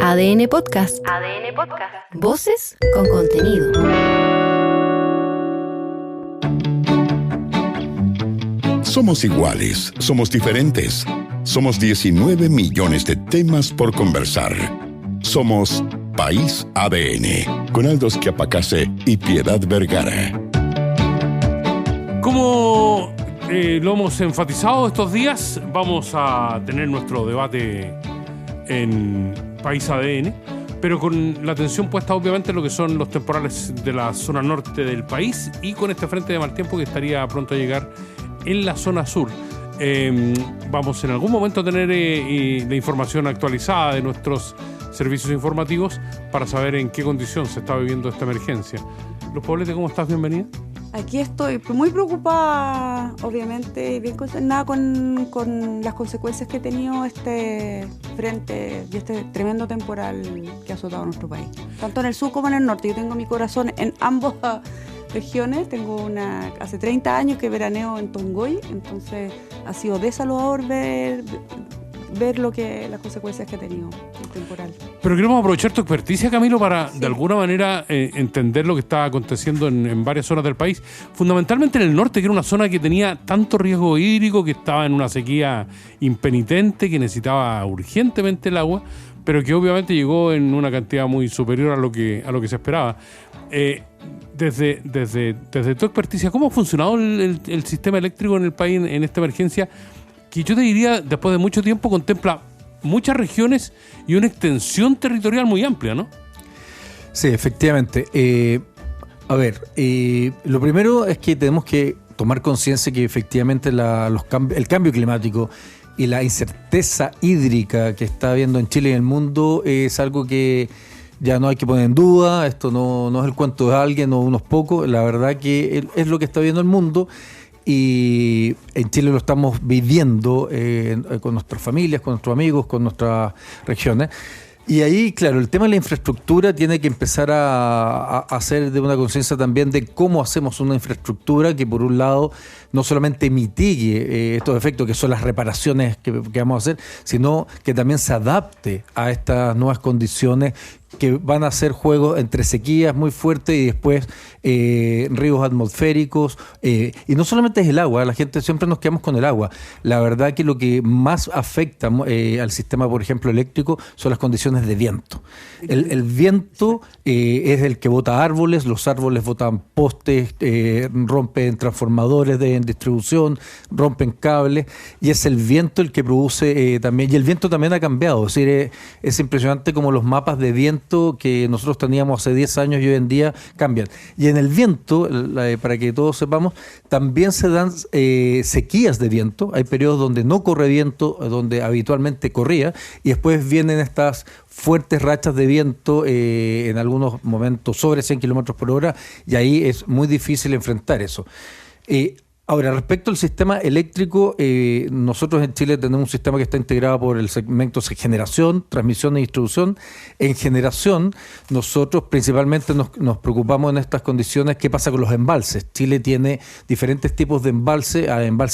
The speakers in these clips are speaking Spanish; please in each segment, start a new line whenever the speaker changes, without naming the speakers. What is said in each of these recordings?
ADN Podcast.
ADN Podcast.
Voces con contenido.
Somos iguales, somos diferentes. Somos 19 millones de temas por conversar. Somos País ADN, con Aldo Schiapacase y Piedad Vergara.
Como lo hemos enfatizado estos días, vamos a tener nuestro debate en País ADN, pero con la atención puesta obviamente en lo que son los temporales de la zona norte del país y con este frente de mal tiempo que estaría pronto a llegar en la zona sur. Vamos en algún momento a tener la información actualizada de nuestros servicios informativos para saber en qué condición se está viviendo esta emergencia. Luz Poblete, ¿cómo estás? Bienvenida.
Aquí estoy muy preocupada, obviamente, bien concernada con las consecuencias que ha tenido este frente y este tremendo temporal que ha azotado nuestro país, tanto en el sur como en el norte. Yo tengo mi corazón en ambas regiones. Tengo hace 30 años que veraneo en Tongoy, entonces ha sido desalojador ver las consecuencias que ha tenido el temporal.
Pero queremos aprovechar tu experticia, Camilo, para de alguna manera entender lo que está aconteciendo en varias zonas del país, fundamentalmente en el norte, que era una zona que tenía tanto riesgo hídrico, que estaba en una sequía impenitente, que necesitaba urgentemente el agua, pero que obviamente llegó en una cantidad muy superior a lo que se esperaba. Desde tu experticia, ¿cómo ha funcionado el sistema eléctrico en el país en esta emergencia? Que yo te diría, después de mucho tiempo, contempla muchas regiones y una extensión territorial muy amplia, ¿no?
Sí, efectivamente. Lo primero es que tenemos que tomar conciencia que efectivamente el cambio climático y la incerteza hídrica que está habiendo en Chile y en el mundo es algo que ya no hay que poner en duda. Esto no es el cuento de alguien o unos pocos. La verdad que es lo que está viendo el mundo. Y en Chile lo estamos viviendo con nuestras familias, con nuestros amigos, con nuestras regiones. Y ahí, claro, el tema de la infraestructura tiene que empezar a hacer de una conciencia también de cómo hacemos una infraestructura que, por un lado, no solamente mitigue estos efectos que son las reparaciones que vamos a hacer, sino que también se adapte a estas nuevas condiciones que van a ser juegos entre sequías muy fuertes y después ríos atmosféricos. Y no solamente es el agua, la gente siempre nos quedamos con el agua. La verdad que lo que más afecta al sistema, por ejemplo, eléctrico, son las condiciones de viento. El viento es el que bota árboles, los árboles botan postes, rompen transformadores de distribución, rompen cables, y es el viento el que produce también, y el viento también ha cambiado. Es decir, es impresionante como los mapas de viento que nosotros teníamos hace 10 años y hoy en día cambian. Y en el viento, para que todos sepamos, también se dan sequías de viento. Hay periodos donde no corre viento, donde habitualmente corría, y después vienen estas fuertes rachas de viento, en algunos momentos sobre 100 kilómetros por hora, y ahí es muy difícil enfrentar eso. Ahora, respecto al sistema eléctrico, nosotros en Chile tenemos un sistema que está integrado por el segmento de generación, transmisión y distribución. En generación, nosotros principalmente nos preocupamos en estas condiciones qué pasa con los embalses. Chile tiene diferentes tipos de embalses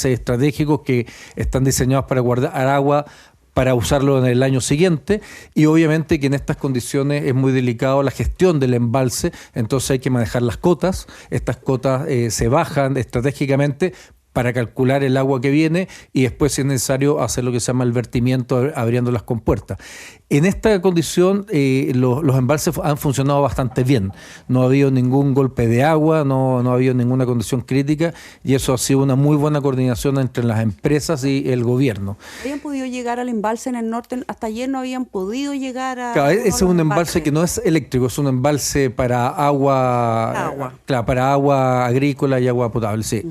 estratégicos que están diseñados para guardar agua para usarlo en el año siguiente, y obviamente que en estas condiciones es muy delicado la gestión del embalse, entonces hay que manejar las cotas. Estas cotas se bajan estratégicamente para calcular el agua que viene y después, si es necesario, hacer lo que se llama el vertimiento abriendo las compuertas. En esta condición los embalses han funcionado bastante bien. No ha habido ningún golpe de agua, no ha habido ninguna condición crítica, y eso ha sido una muy buena coordinación entre las empresas y el gobierno.
¿Habían podido llegar al embalse en el norte? Hasta ayer no habían podido llegar a...
Claro, ese es un embalse que no es eléctrico, es un embalse para agua. Claro, para agua agrícola y agua potable, sí.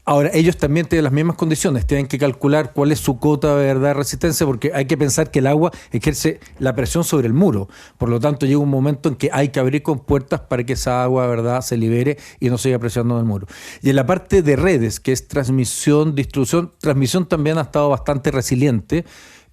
Ahora, ellos también tienen las mismas condiciones, tienen que calcular cuál es su cota de verdad de resistencia, porque hay que pensar que el agua ejerce la presión sobre el muro. Por lo tanto, llega un momento en que hay que abrir compuertas para que esa agua de verdad se libere y no siga presionando el muro. Y en la parte de redes, que es transmisión, distribución, transmisión también ha estado bastante resiliente.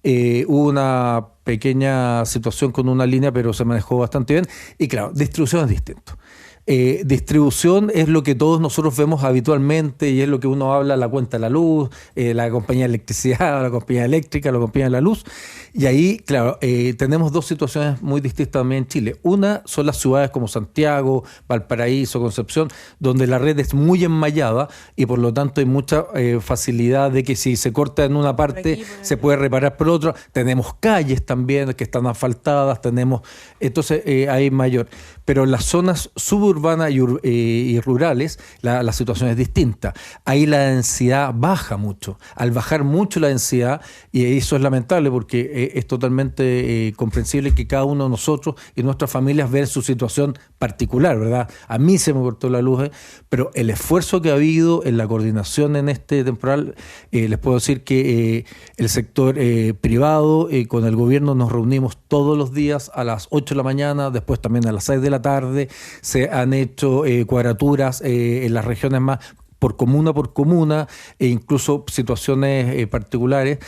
Hubo una pequeña situación con una línea, pero se manejó bastante bien. Y claro, distribución es distinto. Distribución es lo que todos nosotros vemos habitualmente y es lo que uno habla, la cuenta de la luz, la compañía de electricidad, la compañía eléctrica, la compañía de la luz. Y ahí, claro, tenemos dos situaciones muy distintas también en Chile. Una son las ciudades como Santiago, Valparaíso, Concepción, donde la red es muy enmallada y por lo tanto hay mucha facilidad de que si se corta en una parte se puede reparar por otra. Tenemos calles también que están asfaltadas, entonces hay mayor. Pero en las zonas suburbanas y rurales la situación es distinta. Ahí la densidad baja mucho. Al bajar mucho la densidad, y eso es lamentable porque es totalmente comprensible que cada uno de nosotros y nuestras familias vean su situación particular, ¿verdad? A mí se me cortó la luz, pero el esfuerzo que ha habido en la coordinación en este temporal, les puedo decir que el sector privado con el gobierno nos reunimos todos los días a las 8 de la mañana, después también a las 6 de la tarde, se han hecho cuadraturas en las regiones más por comuna e incluso situaciones particulares.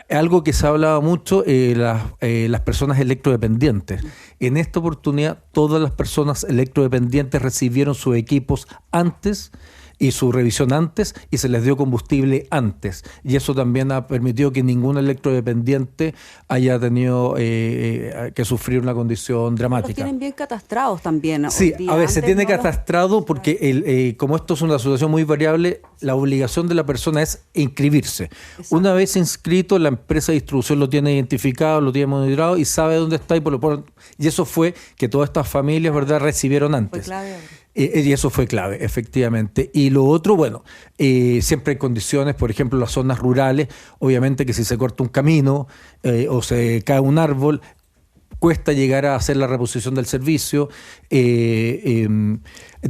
Algo que se ha hablado mucho, las personas electrodependientes. En esta oportunidad, todas las personas electrodependientes recibieron sus equipos antes y su revisión antes y se les dio combustible antes. Y eso también ha permitido que ningún electrodependiente haya tenido que sufrir una condición dramática.
Los tienen bien catastrados también.
Sí, a ver, se tiene catastrado porque como esto es una situación muy variable, la obligación de la persona es inscribirse. Exacto. Una vez inscrito, la empresa de distribución lo tiene identificado, lo tiene monitorado y sabe dónde está y eso fue que todas estas familias, ¿verdad?, recibieron antes. Fue clave. Y eso fue clave, efectivamente. Y lo otro, bueno, siempre hay condiciones, por ejemplo, en las zonas rurales, obviamente que si se corta un camino o se cae un árbol, cuesta llegar a hacer la reposición del servicio. En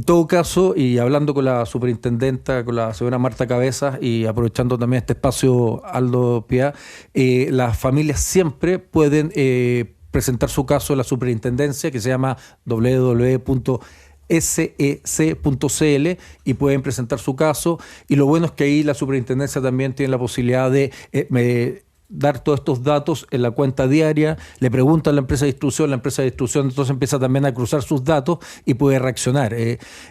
todo caso, y hablando con la superintendenta, con la señora Marta Cabezas, y aprovechando también este espacio, Aldo Piá, las familias siempre pueden presentar su caso en la superintendencia, que se llama sec.cl, y pueden presentar su caso. Y lo bueno es que ahí la superintendencia también tiene la posibilidad de dar todos estos datos en la cuenta diaria, le pregunta a la empresa de distribución entonces empieza también a cruzar sus datos y puede reaccionar.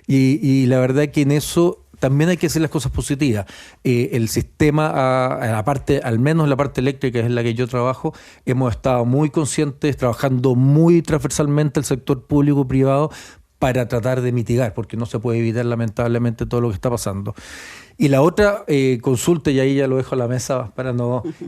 Y la verdad es que en eso también hay que hacer las cosas positivas. El sistema, al menos la parte eléctrica, es en la que yo trabajo, hemos estado muy conscientes, trabajando muy transversalmente el sector público-privado para tratar de mitigar, porque no se puede evitar lamentablemente todo lo que está pasando. Y la otra consulta, y ahí ya lo dejo a la mesa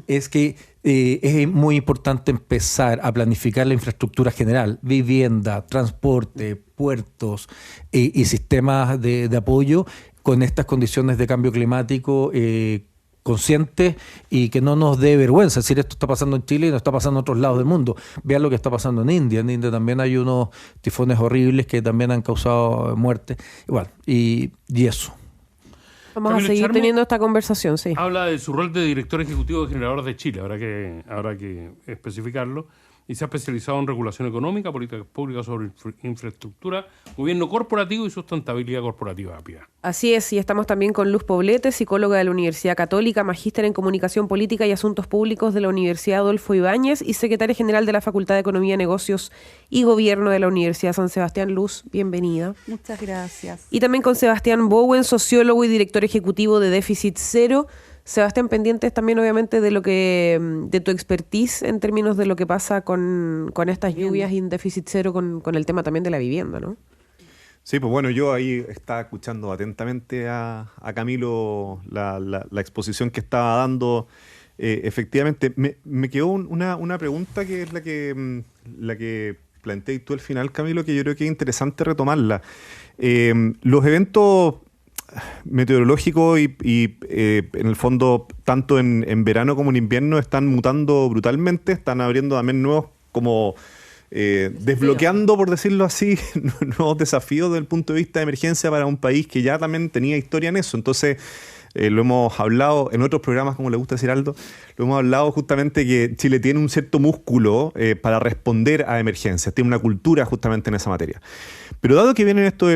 es que es muy importante empezar a planificar la infraestructura general, vivienda, transporte, puertos y sistemas de apoyo con estas condiciones de cambio climático conscientes y que no nos dé vergüenza. Es decir, esto está pasando en Chile y no está pasando en otros lados del mundo. Vean lo que está pasando en India. En India también hay unos tifones horribles que también han causado muerte. Igual, y eso.
Vamos Camilo a seguir teniendo esta conversación, sí.
Habla de su rol de director ejecutivo de Generadores de Chile, habrá que especificarlo, y se ha especializado en regulación económica, políticas públicas sobre infraestructura, gobierno corporativo y sustentabilidad corporativa.
Así es, y estamos también con Luz Poblete, psicóloga de la Universidad Católica, magíster en Comunicación Política y Asuntos Públicos de la Universidad Adolfo Ibáñez y secretaria general de la Facultad de Economía, Negocios y Gobierno de la Universidad San Sebastián. Luz, bienvenida.
Muchas gracias.
Y también con Sebastián Bowen, sociólogo y director ejecutivo de Déficit Cero. Sebastián, pendientes también obviamente de tu expertise en términos de lo que pasa con estas lluvias y en Déficit Cero con el tema también de la vivienda, ¿no?
Sí, pues bueno, yo ahí estaba escuchando atentamente a Camilo la exposición que estaba dando. Efectivamente, me quedó una pregunta que es la que planteé tú al final, Camilo, que yo creo que es interesante retomarla. Los eventos meteorológicos y en el fondo, tanto en verano como en invierno, están mutando brutalmente, están abriendo también nuevos como desbloqueando, por decirlo así, nuevos desafíos desde el punto de vista de emergencia para un país que ya también tenía historia en eso. Entonces, lo hemos hablado en otros programas, como le gusta decir Aldo, lo hemos hablado justamente que Chile tiene un cierto músculo para responder a emergencias, tiene una cultura justamente en esa materia. Pero dado que vienen estos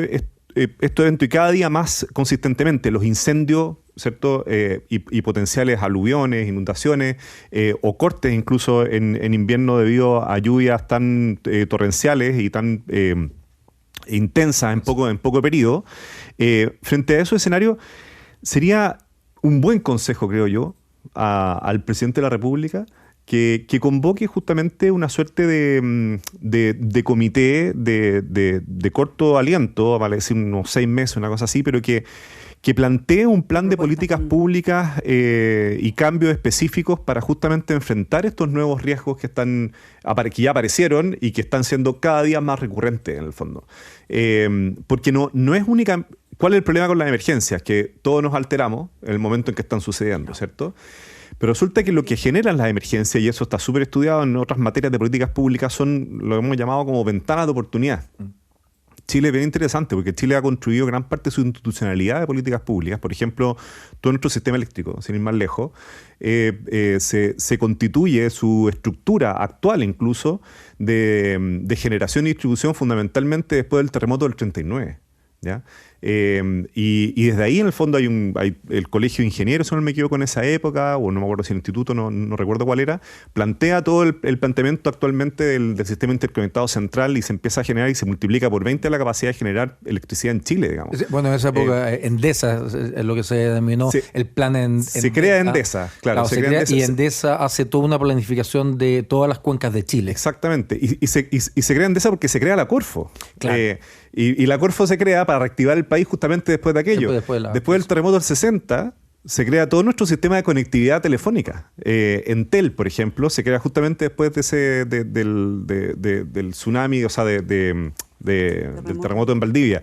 eventos y cada día más consistentemente los incendios, ¿cierto? Y potenciales aluviones, inundaciones o cortes incluso en invierno debido a lluvias tan torrenciales y tan intensas en poco periodo. Frente a esos escenarios, sería un buen consejo, creo yo, al presidente de la República que convoque justamente una suerte de comité de corto aliento, vale decir unos 6 meses, una cosa así, pero que plantee un plan de políticas públicas y cambios específicos para justamente enfrentar estos nuevos riesgos que ya aparecieron y que están siendo cada día más recurrentes en el fondo. Porque no es única... ¿Cuál es el problema con las emergencias? Que todos nos alteramos en el momento en que están sucediendo, ¿cierto? Pero resulta que lo que generan las emergencias, y eso está súper estudiado en otras materias de políticas públicas, son lo que hemos llamado como ventanas de oportunidad. Chile es bien interesante porque Chile ha construido gran parte de su institucionalidad de políticas públicas. Por ejemplo, todo nuestro sistema eléctrico, sin ir más lejos, se constituye su estructura actual incluso de generación y distribución fundamentalmente después del terremoto del 39. ¿Ya? Y desde ahí en el fondo hay el Colegio de Ingenieros, si no me equivoco, en esa época, o no me acuerdo si el instituto, no recuerdo cuál era, plantea todo el planteamiento actualmente del sistema interconectado central y se empieza a generar y se multiplica por 20 la capacidad de generar electricidad en Chile, digamos.
Bueno, en esa época Endesa es lo que se denominó el plan
se crea Endesa, claro.
Se crea Endesa, y Endesa hace toda una planificación de todas las cuencas de Chile.
Exactamente, y se crea Endesa porque se crea la Corfo.
Claro.
Y la Corfo se crea para reactivar el país justamente después de aquello. Después del terremoto del 60, se crea todo nuestro sistema de conectividad telefónica. Entel, por ejemplo, se crea justamente después de del tsunami, o sea, del terremoto en Valdivia.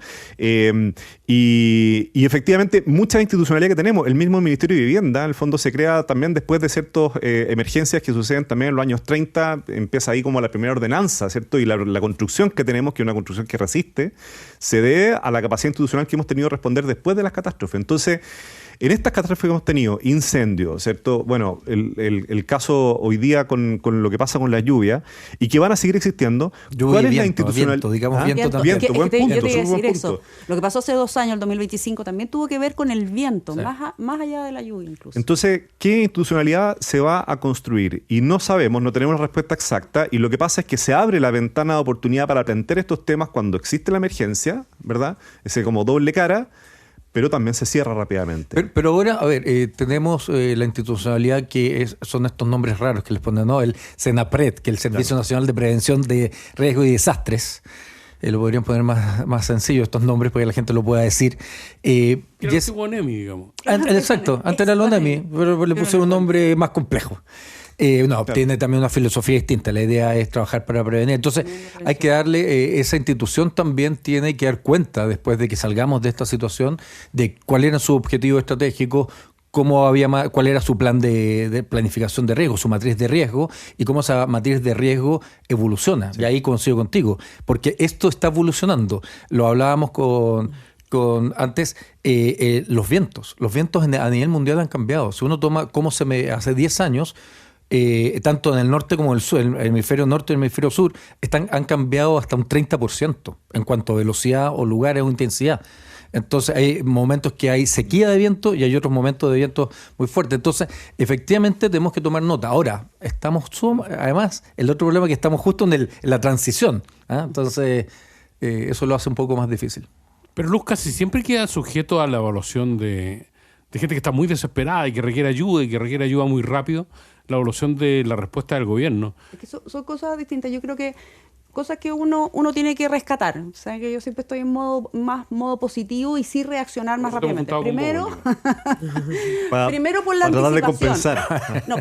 Y efectivamente, mucha institucionalidad que tenemos. El mismo Ministerio de Vivienda, en el fondo, se crea también después de ciertas emergencias que suceden también en los años 30. Empieza ahí como la primera ordenanza, ¿cierto? Y la construcción que tenemos, que es una construcción que resiste, se debe a la capacidad institucional que hemos tenido de responder después de las catástrofes. Entonces, en estas catástrofes que hemos tenido, incendios, ¿cierto? Bueno, el caso hoy día con lo que pasa con la lluvia y que van a seguir existiendo. ¿Cuál es la institucionalidad?
Viento también.
Yo te iba a decir eso. Lo que pasó hace 2 años, el 2025, también tuvo que ver con el viento, sí, más allá de la lluvia incluso.
Entonces, ¿qué institucionalidad se va a construir? Y no sabemos, no tenemos la respuesta exacta, y lo que pasa es que se abre la ventana de oportunidad para plantear estos temas cuando existe la emergencia, ¿verdad? Ese como doble cara, pero también se cierra rápidamente.
Pero ahora, a ver, tenemos la institucionalidad que son estos nombres raros que les ponen, ¿no? El SENAPRED, que es el Servicio Nacional de Prevención de Riesgos y Desastres. Lo podrían poner más sencillo estos nombres para que la gente lo pueda decir.
Era el ONEMI, digamos.
Exacto, antes era el ONEMI, pero le pusieron un nombre más complejo. Tiene también una filosofía distinta. La idea es trabajar para prevenir. Entonces, hay que darle, esa institución también tiene que dar cuenta, después de que salgamos de esta situación, de cuál era su objetivo estratégico, cuál era su plan de planificación de riesgo, su matriz de riesgo, y cómo esa matriz de riesgo evoluciona. Sí. Y ahí coincido contigo, porque esto está evolucionando. Lo hablábamos antes, los vientos. Los vientos a nivel mundial han cambiado. Si uno toma hace 10 años, tanto en el norte como en el sur, el hemisferio norte y el hemisferio sur, han cambiado hasta un 30% en cuanto a velocidad o lugares o intensidad. Entonces hay momentos que hay sequía de viento y hay otros momentos de viento muy fuerte. Entonces, efectivamente tenemos que tomar nota. Ahora, además, el otro problema es que estamos justo en la transición. Entonces, eso lo hace un poco más difícil.
Pero Luz casi siempre queda sujeto a la evaluación de gente que está muy desesperada y que requiere ayuda muy rápido, la evaluación de la respuesta del gobierno.
Es que son cosas distintas. Yo creo que cosas que uno tiene que rescatar. O sea, que yo siempre estoy en modo positivo y sí reaccionar más rápidamente. Primero por la anticipación.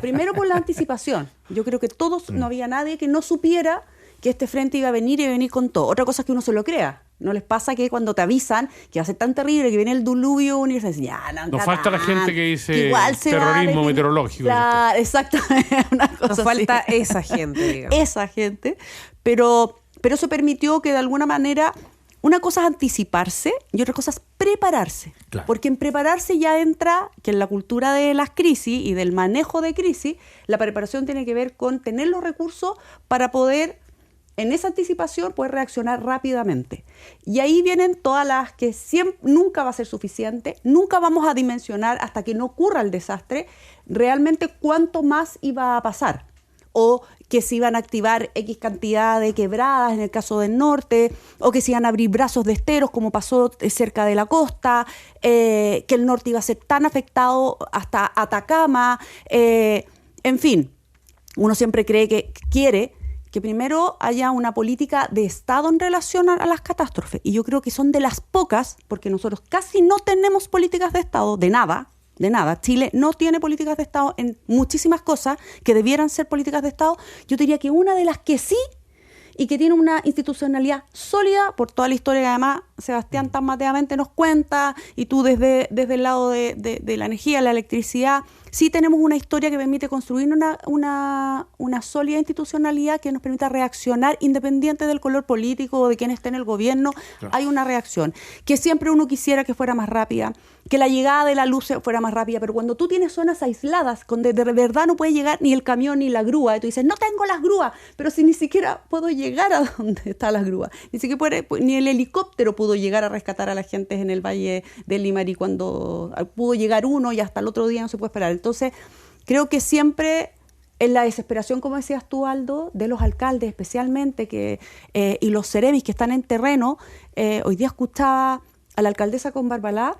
Primero por la anticipación. Yo creo que no había nadie que no supiera que este frente iba a venir con todo. Otra cosa es que uno se lo crea. ¿No les pasa que cuando te avisan que va a ser tan terrible que viene el diluvio universal,
nos falta la gente que dice terrorismo meteorológico?
Claro, exactamente.
Nos falta esa gente, digamos.
Esa gente. Pero eso permitió que de alguna manera, una cosa es anticiparse y otra cosa es prepararse. Claro. Porque en prepararse ya entra que en la cultura de las crisis y del manejo de crisis, la preparación tiene que ver con tener los recursos para poder, en esa anticipación, poder reaccionar rápidamente. Y ahí vienen todas las que nunca va a ser suficiente, nunca vamos a dimensionar hasta que no ocurra el desastre, realmente cuánto más iba a pasar. o que se iban a activar X cantidad de quebradas en el caso del norte, o que se iban a abrir brazos de esteros como pasó cerca de la costa, que el norte iba a ser tan afectado hasta Atacama, en fin, uno siempre quiere que primero haya una política de Estado en relación a las catástrofes. Y yo creo que son de las pocas, porque nosotros casi no tenemos políticas de Estado, de nada. Chile no tiene políticas de Estado en muchísimas cosas que debieran ser políticas de Estado. Yo diría que una de las que sí, y que tiene una institucionalidad sólida por toda la historia que además Sebastián tan mateamente nos cuenta, y tú desde el lado de la energía, la electricidad, sí tenemos una historia que permite construir una sólida institucionalidad que nos permita reaccionar independiente del color político o de quien esté en el gobierno. Claro. Hay una reacción que siempre uno quisiera que fuera más rápida, que la llegada de la luz fuera más rápida, pero cuando tú tienes zonas aisladas donde de verdad no puede llegar ni el camión ni la grúa, y tú dices, no tengo las grúas, pero si ni siquiera puedo llegar a donde están las grúas, ni el helicóptero pudo llegar a rescatar a la gente en el Valle del Limarí, cuando pudo llegar uno y hasta el otro día no se puede esperar. Entonces, creo que siempre en la desesperación, como decías tú, Aldo, de los alcaldes especialmente y los seremis que están en terreno, hoy día escuchaba a la alcaldesa con Barbalá,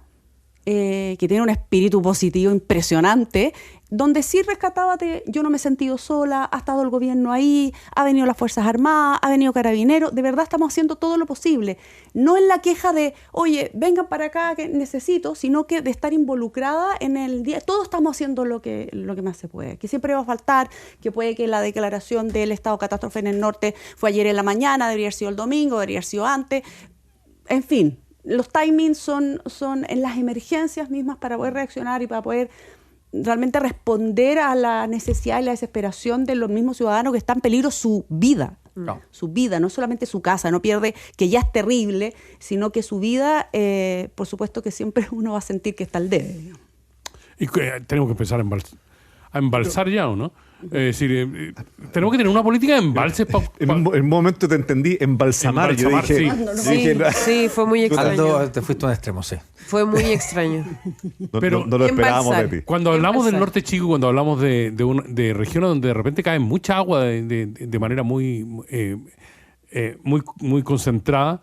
que tiene un espíritu positivo impresionante, donde sí rescataba yo no me he sentido sola, ha estado el gobierno ahí, ha venido las Fuerzas Armadas, ha venido Carabineros, de verdad estamos haciendo todo lo posible. No en la queja de, oye, vengan para acá que necesito, sino que de estar involucrada en el día. Todos estamos haciendo lo que más se puede. Que siempre va a faltar, que puede que la declaración del estado de catástrofe en el norte fue ayer en la mañana, debería haber sido el domingo, debería haber sido antes. En fin, los timings son en las emergencias mismas para poder reaccionar y para poder realmente responder a la necesidad y la desesperación de los mismos ciudadanos que está en peligro su vida. No. Su vida, no solamente su casa, no pierde, que ya es terrible, sino que su vida, por supuesto que siempre uno va a sentir que está al debe.
Y tenemos que empezar a embalsar ya, ¿o no? Es decir, tenemos que tener una política de embalses.
En un momento te entendí, embalsamar. Yo dije,
sí, fue muy extraño.
Aldo, te fuiste a un extremo, sí.
Fue muy extraño.
Pero no lo esperábamos de ti.
Cuando hablamos del norte chico, cuando hablamos de regiones donde de repente cae mucha agua de manera muy concentrada,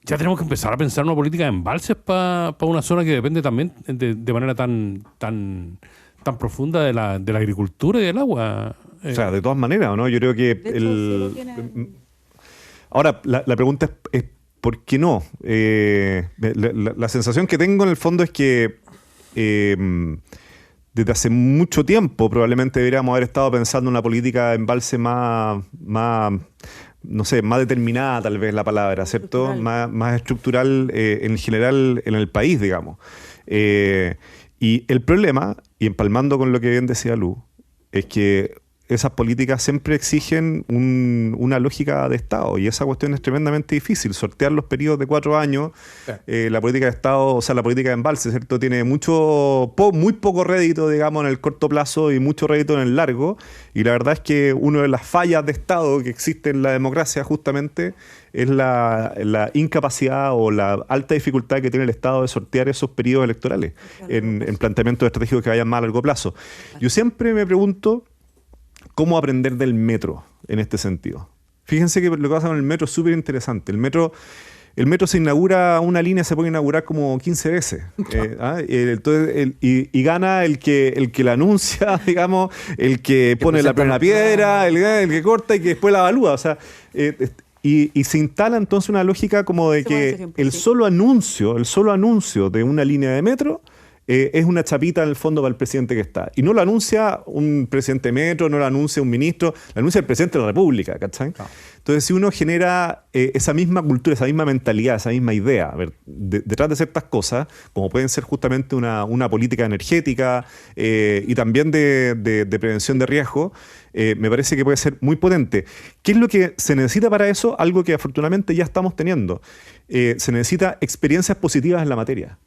ya tenemos que empezar a pensar una política de embalses para una zona que depende también de manera tan profunda de la agricultura y del agua.
O sea, de todas maneras, ¿no? Yo creo que ahora, la pregunta es ¿por qué no? La sensación que tengo en el fondo es que desde hace mucho tiempo probablemente deberíamos haber estado pensando en una política de embalse más no sé, más determinada tal vez la palabra, ¿cierto? Más estructural en general en el país, digamos. Y el problema, y empalmando con lo que bien decía Lu, es que esas políticas siempre exigen una lógica de Estado, y esa cuestión es tremendamente difícil. Sortear los periodos de 4 años, la política de Estado, o sea, la política de embalse, ¿cierto? Tiene muy poco rédito, digamos, en el corto plazo y mucho rédito en el largo, y la verdad es que una de las fallas de Estado que existe en la democracia justamente es la incapacidad o la alta dificultad que tiene el Estado de sortear esos periodos electorales en planteamientos estratégicos que vayan más a largo plazo. Yo siempre me pregunto cómo aprender del metro en este sentido. Fíjense que lo que pasa con el metro es súper interesante. El metro se inaugura, una línea se puede inaugurar como 15 veces. Entonces, y gana el que la anuncia, digamos, el que pone la primera piedra, el que corta y que después la evalúa. O sea, y se instala entonces una lógica como de que el solo anuncio de una línea de metro es una chapita en el fondo para el presidente que está. Y no lo anuncia un presidente de metro, no lo anuncia un ministro, lo anuncia el presidente de la República, ¿cachai? Entonces, si uno genera esa misma cultura, esa misma mentalidad, esa misma idea, detrás de ciertas cosas, como pueden ser justamente una política energética y también de prevención de riesgo, me parece que puede ser muy potente. ¿Qué es lo que se necesita para eso? Algo que afortunadamente ya estamos teniendo. Se necesita experiencias positivas en la materia.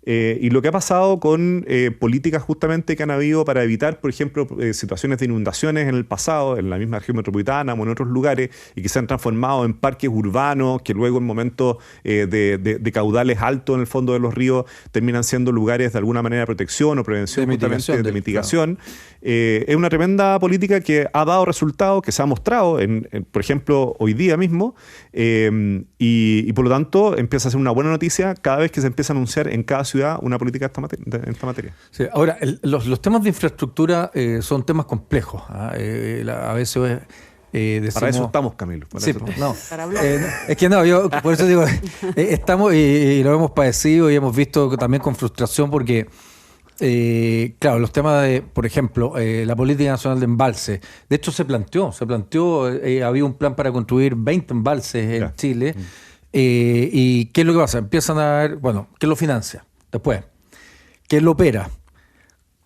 Y lo que ha pasado con políticas justamente que han habido para evitar, por ejemplo, situaciones de inundaciones en el pasado, en la misma región metropolitana o en otros lugares, y que se han transformado en parques urbanos, que luego en momentos de caudales altos en el fondo de los ríos terminan siendo lugares de alguna manera de protección o prevención, justamente de mitigación. Es una tremenda política que ha dado resultados, que se ha mostrado, por ejemplo, hoy día mismo, y por lo tanto empieza a ser una buena noticia cada vez que se empieza a anunciar en cada ciudad una política en esta materia.
Sí, ahora, los temas de infraestructura son temas complejos. A veces decimos,
para eso estamos, Camilo.
Sí, es que yo por eso digo, estamos y lo hemos padecido y hemos visto también con frustración porque, claro, los temas de, por ejemplo, la política nacional de embalse, de hecho se planteó, había un plan para construir 20 embalses en Chile. ¿Y qué es lo que pasa? Empiezan a ver, bueno, ¿quién lo financia? Después, ¿quién lo opera?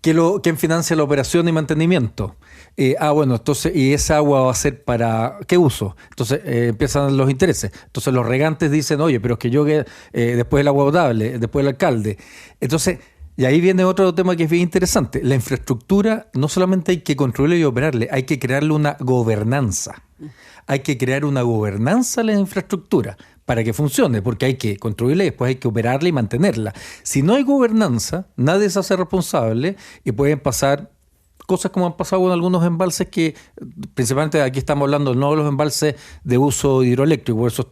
¿Quién financia la operación y mantenimiento? Bueno, entonces, ¿y esa agua va a ser para qué uso? Entonces empiezan los intereses. Entonces los regantes dicen, oye, pero es que yo después el agua potable, después el alcalde. Entonces, y ahí viene otro tema que es bien interesante. La infraestructura no solamente hay que construirla y operarle, hay que crearle una gobernanza. Hay que crear una gobernanza a la infraestructura para que funcione, porque hay que construirla y después hay que operarla y mantenerla. Si no hay gobernanza, nadie se hace responsable y pueden pasar cosas como han pasado con algunos embalses que, principalmente aquí estamos hablando no de los embalses de uso hidroeléctrico, por eso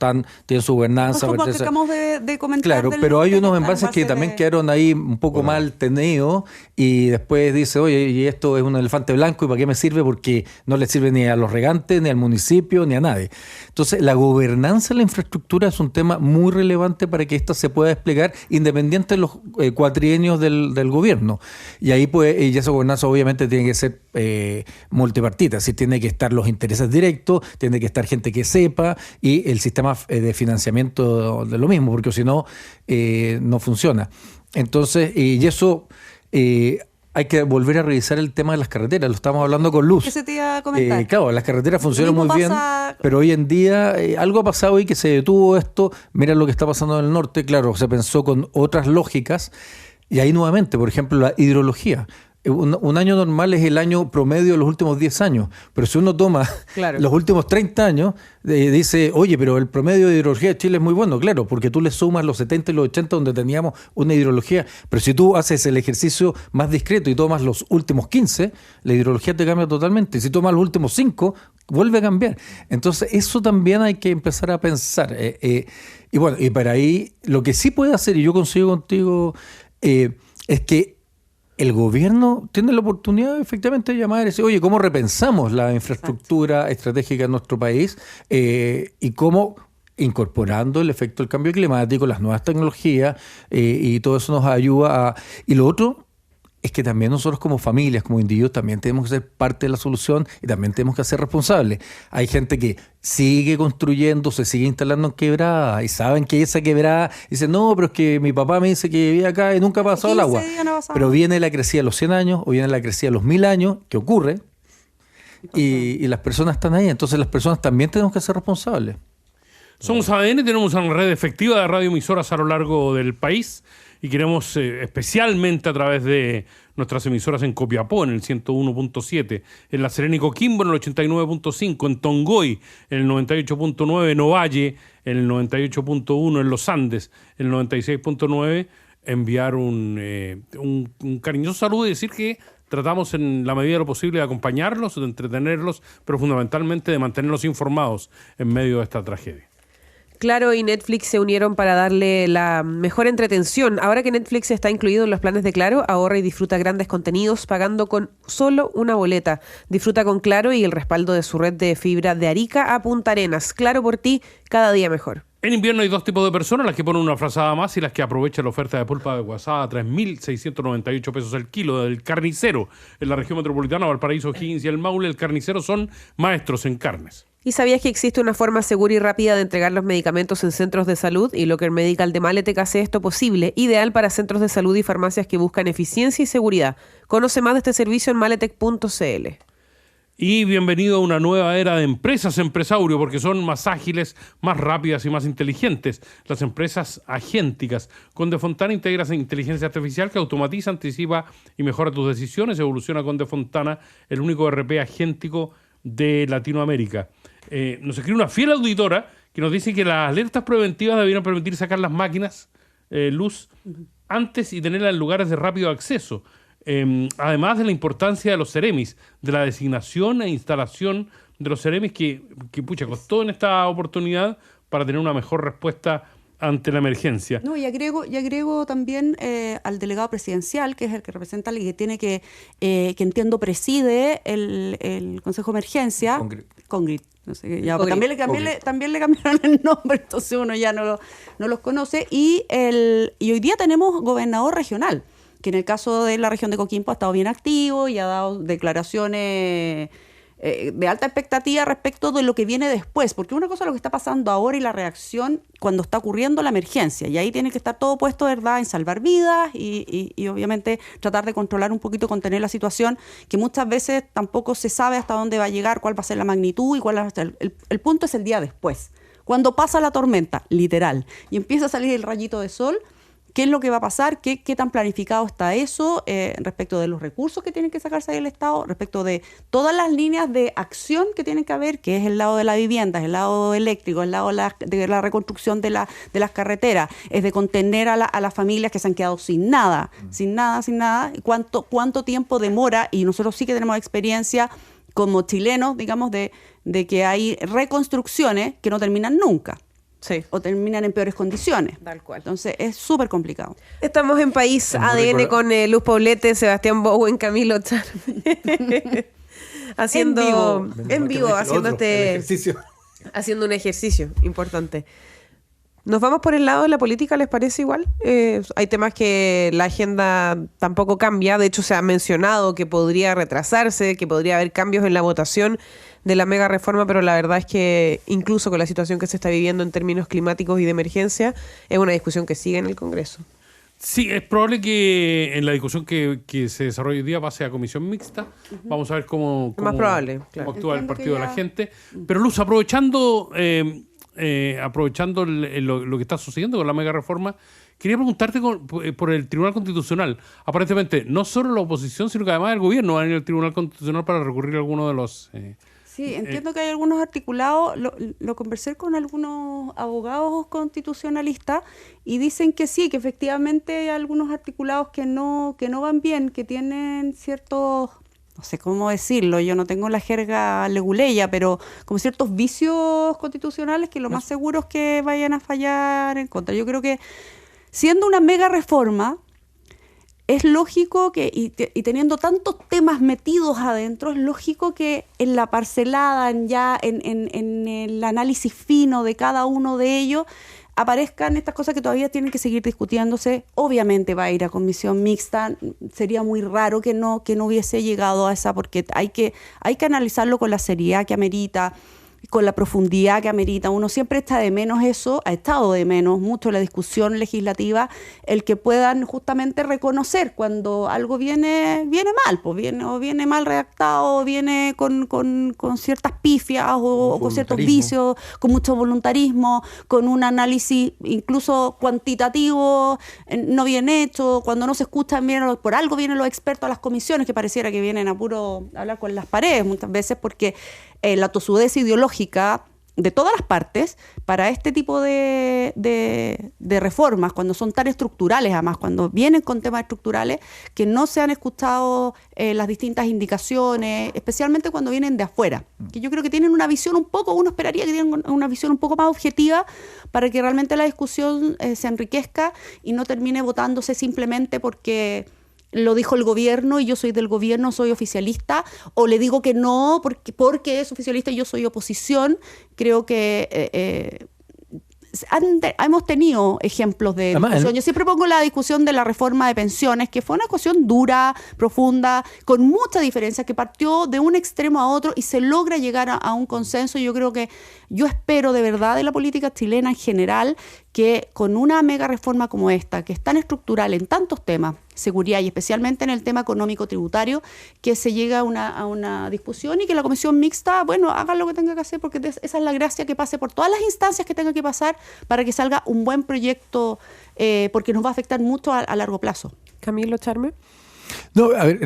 tienen su gobernanza.
Como que acabamos de comentar.
Claro, pero hay unos embalses que también quedaron ahí un poco mal tenidos y después dice, oye, y esto es un elefante blanco, ¿y para qué me sirve? Porque no le sirve ni a los regantes, ni al municipio, ni a nadie. Entonces, la gobernanza de la infraestructura es un tema muy relevante para que ésta se pueda desplegar independiente de los cuatrienios del gobierno. Y ahí y esa gobernanza obviamente tiene que ser multipartita, así tiene que estar los intereses directos, tiene que estar gente que sepa y el sistema de financiamiento de lo mismo, porque si no, no funciona. Entonces, y eso hay que volver a revisar el tema de las carreteras, lo estamos hablando con Luz.
¿Qué se te iba a comentar?
Claro, las carreteras funcionan muy bien, pero hoy en día algo ha pasado hoy que se detuvo esto. Mira lo que está pasando en el norte, claro, se pensó con otras lógicas y ahí nuevamente, por ejemplo, la hidrología. Un año normal es el año promedio de los últimos 10 años, pero si uno toma los últimos 30 años, dice, oye, pero el promedio de hidrología de Chile es muy bueno, claro, porque tú le sumas los 70 y los 80 donde teníamos una hidrología, pero si tú haces el ejercicio más discreto y tomas los últimos 15, la hidrología te cambia totalmente, y si tomas los últimos 5, vuelve a cambiar. Entonces, eso también hay que empezar a pensar. Y bueno, y para ahí, lo que sí puede hacer, y yo consigo contigo, es que el gobierno tiene la oportunidad efectivamente de llamar y decir, oye, ¿cómo repensamos la infraestructura estratégica en nuestro país? Y cómo incorporando el efecto del cambio climático, las nuevas tecnologías, y todo eso nos ayuda a... Y lo otro es que también nosotros como familias, como individuos, también tenemos que ser parte de la solución y también tenemos que ser responsables. Hay gente que sigue construyendo, se sigue instalando en quebrada y saben que esa quebrada, dicen, no, pero es que mi papá me dice que vivía acá y nunca ha pasado el agua. Pero viene la crecida a los 100 años o viene la crecida a los 1000 años, que ocurre, y las personas están ahí. Entonces las personas también tenemos que ser responsables.
Somos ADN, tenemos una red efectiva de radioemisoras a lo largo del país y queremos especialmente a través de nuestras emisoras en Copiapó, en el 101.7, en La Serena y Coquimbo, en el 89.5, en Tongoy, en el 98.9, en Ovalle, en el 98.1, en Los Andes, en el 96.9, enviar un cariñoso saludo y decir que tratamos en la medida de lo posible de acompañarlos, de entretenerlos, pero fundamentalmente de mantenerlos informados en medio de esta tragedia.
Claro y Netflix se unieron para darle la mejor entretención. Ahora que Netflix está incluido en los planes de Claro, ahorra y disfruta grandes contenidos pagando con solo una boleta. Disfruta con Claro y el respaldo de su red de fibra de Arica a Punta Arenas. Claro por ti, cada día mejor.
En invierno hay dos tipos de personas, las que ponen una frazada más y las que aprovechan la oferta de pulpa de guasada a 3.698 pesos el kilo del Carnicero. En la región metropolitana, Valparaíso, Higgins y el Maule, el Carnicero son maestros en carnes.
¿Y sabías que existe una forma segura y rápida de entregar los medicamentos en centros de salud? Y Locker Medical de Maletec hace esto posible, ideal para centros de salud y farmacias que buscan eficiencia y seguridad. Conoce más de este servicio en maletec.cl.
Y bienvenido a una nueva era de empresas empresaurio, porque son más ágiles, más rápidas y más inteligentes. Las empresas agénticas. Con De Fontana integras inteligencia artificial que automatiza, anticipa y mejora tus decisiones. Evoluciona con De Fontana, el único ERP agéntico de Latinoamérica. Nos escribe una fiel auditora que nos dice que las alertas preventivas debieran permitir sacar las máquinas luz antes y tenerlas en lugares de rápido acceso. Además de la importancia de los Ceremis, de la designación e instalación de los Ceremis que costó en esta oportunidad para tener una mejor respuesta ante la emergencia.
No, y agrego también al delegado presidencial, que es el que representa y que tiene que entiendo preside el Consejo de Emergencia. Congrit. No sé, ya, también le cambiaron el nombre, entonces uno ya no los conoce. Y hoy día tenemos gobernador regional, que en el caso de la región de Coquimbo ha estado bien activo y ha dado declaraciones de alta expectativa respecto de lo que viene después, porque una cosa es lo que está pasando ahora y la reacción cuando está ocurriendo la emergencia, y ahí tiene que estar todo puesto, ¿verdad?, en salvar vidas y obviamente tratar de controlar un poquito, contener la situación, que muchas veces tampoco se sabe hasta dónde va a llegar, cuál va a ser la magnitud y cuál va a ser el punto es el día después, cuando pasa la tormenta, literal, y empieza a salir el rayito de sol. ¿Qué es lo que va a pasar? ¿Qué tan planificado está eso respecto de los recursos que tienen que sacarse del Estado, respecto de todas las líneas de acción que tienen que haber, que es el lado de la vivienda, es el lado eléctrico, el lado de la reconstrucción de las carreteras, es de contener a las familias que se han quedado sin nada? ¿Cuánto tiempo demora? Y nosotros sí que tenemos experiencia como chilenos, digamos, de que hay reconstrucciones que no terminan nunca.
Sí.
O terminan en peores condiciones.
Tal cual.
Entonces es súper complicado.
Estamos en País ADN con Luz Poblete, Sebastián Bowen, Camilo Char. Haciendo en vivo, haciendo un ejercicio importante. ¿Nos vamos por el lado de la política? ¿Les parece igual? Hay temas que la agenda tampoco cambia. De hecho, se ha mencionado que podría retrasarse, que podría haber cambios en la votación de la mega reforma, pero la verdad es que incluso con la situación que se está viviendo en términos climáticos y de emergencia, es una discusión que sigue en el Congreso.
Sí, es probable que en la discusión que se desarrolle hoy día pase a comisión mixta. Vamos a ver cómo
más probable, claro.
Cómo actúa el Partido de la Gente. Pero Luz, aprovechando lo que está sucediendo con la mega reforma, quería preguntarte por el Tribunal Constitucional. Aparentemente, no solo la oposición, sino que además el gobierno va a ir al Tribunal Constitucional para recurrir a alguno de los...
Sí, entiendo que hay algunos articulados, lo conversé con algunos abogados constitucionalistas y dicen que sí, que efectivamente hay algunos articulados que no van bien, que tienen ciertos, no sé cómo decirlo, yo no tengo la jerga leguleya, pero como ciertos vicios constitucionales que lo más seguro es que vayan a fallar en contra. Yo creo que siendo una mega reforma, es lógico que, y teniendo tantos temas metidos adentro, es lógico que en la parcelada, en el análisis fino de cada uno de ellos, aparezcan estas cosas que todavía tienen que seguir discutiéndose. Obviamente va a ir a comisión mixta, sería muy raro que no hubiese llegado a esa, porque hay que analizarlo con la seriedad que amerita, con la profundidad que amerita. Uno siempre está de menos eso, ha estado de menos mucho la discusión legislativa, el que puedan justamente reconocer cuando algo viene mal, pues viene mal redactado, viene con ciertas pifias o con ciertos vicios, con mucho voluntarismo, con un análisis incluso cuantitativo no bien hecho, cuando no se escuchan bien, por algo vienen los expertos a las comisiones que pareciera que vienen a puro hablar con las paredes muchas veces, porque la tosudez ideológica de todas las partes para este tipo de reformas, cuando son tan estructurales, además, cuando vienen con temas estructurales, que no se han escuchado las distintas indicaciones, especialmente cuando vienen de afuera, que yo creo que tienen una visión uno esperaría que tengan una visión un poco más objetiva para que realmente la discusión se enriquezca y no termine votándose simplemente porque lo dijo el gobierno y yo soy del gobierno, soy oficialista, o le digo que no porque es oficialista y yo soy oposición. Creo que hemos tenido ejemplos de discusión. Yo siempre pongo la discusión de la reforma de pensiones, que fue una discusión dura, profunda, con mucha diferencia, que partió de un extremo a otro y se logra llegar a un consenso. Yo espero de verdad de la política chilena en general que con una mega reforma como esta, que es tan estructural en tantos temas, seguridad, y especialmente en el tema económico tributario, que se llega a una discusión y que la comisión mixta, bueno, haga lo que tenga que hacer, porque esa es la gracia, que pase por todas las instancias que tenga que pasar para que salga un buen proyecto, porque nos va a afectar mucho a largo plazo.
Camilo, Charme.
No, a ver,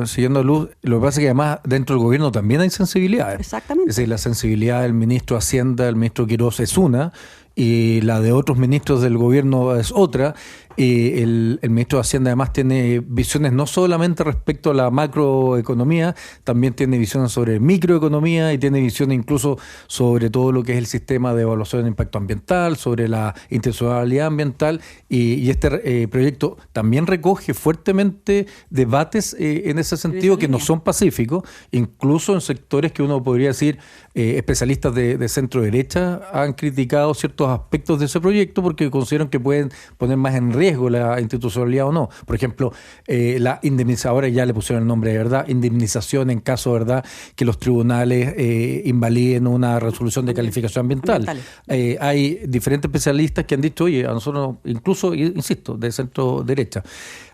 siguiendo a Luz, lo que pasa es que además dentro del gobierno también hay sensibilidades.
Exactamente.
Es decir, la sensibilidad del ministro de Hacienda, el ministro Quirós, es una, y la de otros ministros del gobierno es otra. El ministro de Hacienda además tiene visiones no solamente respecto a la macroeconomía, también tiene visiones sobre microeconomía y tiene visiones incluso sobre todo lo que es el sistema de evaluación de impacto ambiental, sobre la intencionalidad ambiental, y este proyecto también recoge fuertemente debates en ese sentido que no son pacíficos, incluso en sectores que uno podría decir especialistas de centro derecha han criticado ciertos aspectos de ese proyecto porque consideran que pueden poner más en riesgo la institucionalidad o no. Por ejemplo, la indemnizadora, ya le pusieron el nombre de verdad, indemnización en caso, ¿verdad?, que los tribunales invaliden una resolución de calificación ambiental. Hay diferentes especialistas que han dicho, oye, a nosotros, incluso, insisto, de centro derecha.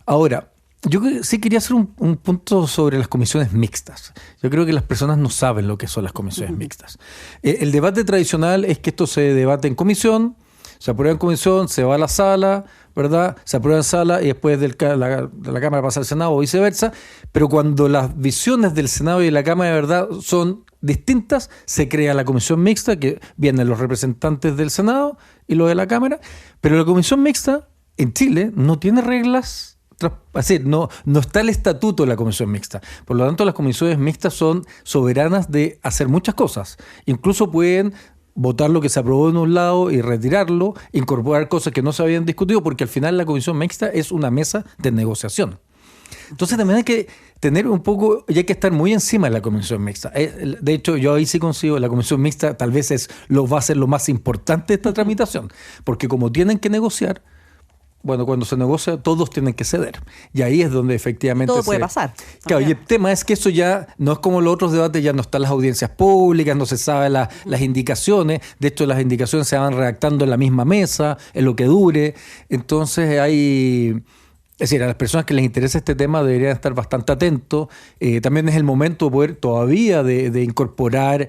Ahora, yo sí quería hacer un punto sobre las comisiones mixtas. Yo creo que las personas no saben lo que son las comisiones mixtas. El debate tradicional es que esto se debate en comisión, se aprueba en comisión, se va a la sala, ¿verdad? Se aprueba en sala y después de la Cámara pasa al Senado o viceversa. Pero cuando las visiones del Senado y de la Cámara de verdad son distintas, se crea la comisión mixta, que vienen los representantes del Senado y los de la Cámara. Pero la comisión mixta en Chile no tiene reglas. Así, no está el estatuto de la comisión mixta. Por lo tanto, las comisiones mixtas son soberanas de hacer muchas cosas. Incluso pueden votar lo que se aprobó en un lado y retirarlo, incorporar cosas que no se habían discutido, porque al final la comisión mixta es una mesa de negociación. Entonces también hay que tener un poco, y hay que estar muy encima de la comisión mixta. De hecho, yo ahí sí consigo, la comisión mixta tal vez va a ser lo más importante de esta tramitación, porque como tienen que negociar, bueno, cuando se negocia, todos tienen que ceder. Y ahí es donde efectivamente
todo puede pasar.
Claro, y el tema es que eso ya no es como los otros debates, ya no están las audiencias públicas, no se sabe las indicaciones. De hecho, las indicaciones se van redactando en la misma mesa, en lo que dure. Entonces es decir, a las personas que les interesa este tema deberían estar bastante atentos. También es el momento de poder todavía de incorporar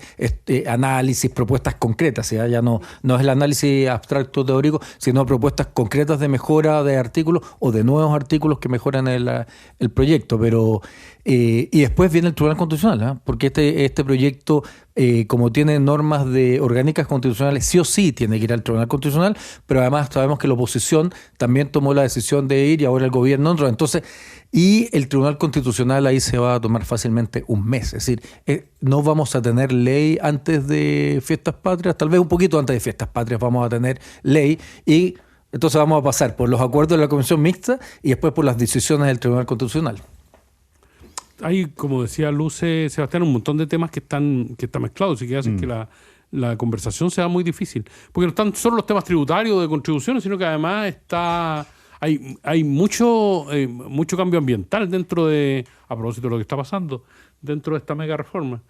análisis, propuestas concretas. ¿Sí? Ya no es el análisis abstracto teórico, sino propuestas concretas de mejora de artículos o de nuevos artículos que mejoran el proyecto. Pero y después viene el Tribunal Constitucional, ¿eh? Porque este proyecto, como tiene normas orgánicas constitucionales, sí o sí tiene que ir al Tribunal Constitucional, pero además sabemos que la oposición también tomó la decisión de ir y ahora el gobierno entró. Entonces, y el Tribunal Constitucional ahí se va a tomar fácilmente un mes. Es decir, no vamos a tener ley antes de Fiestas Patrias, tal vez un poquito antes de Fiestas Patrias vamos a tener ley, y entonces vamos a pasar por los acuerdos de la Comisión Mixta y después por las decisiones del Tribunal Constitucional.
Hay, como decía Luce, Sebastián, un montón de temas que están mezclados y que hacen que la conversación sea muy difícil. Porque no están solo los temas tributarios de contribuciones, sino que además hay mucho cambio ambiental a propósito de lo que está pasando dentro de esta mega reforma.